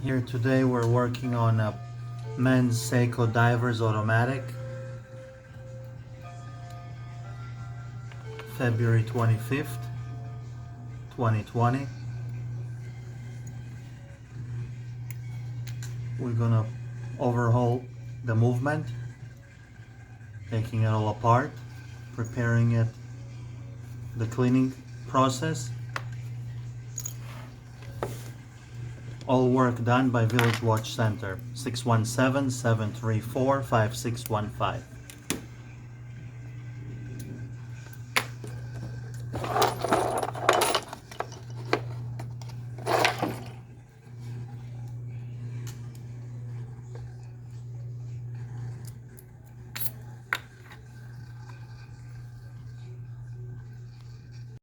Here today we're working on a men's Seiko Divers Automatic, February 25th, 2020. We're gonna overhaul the movement, taking it all apart, preparing it, the cleaning process. All work done by Village Watch Center, 617-734-5615.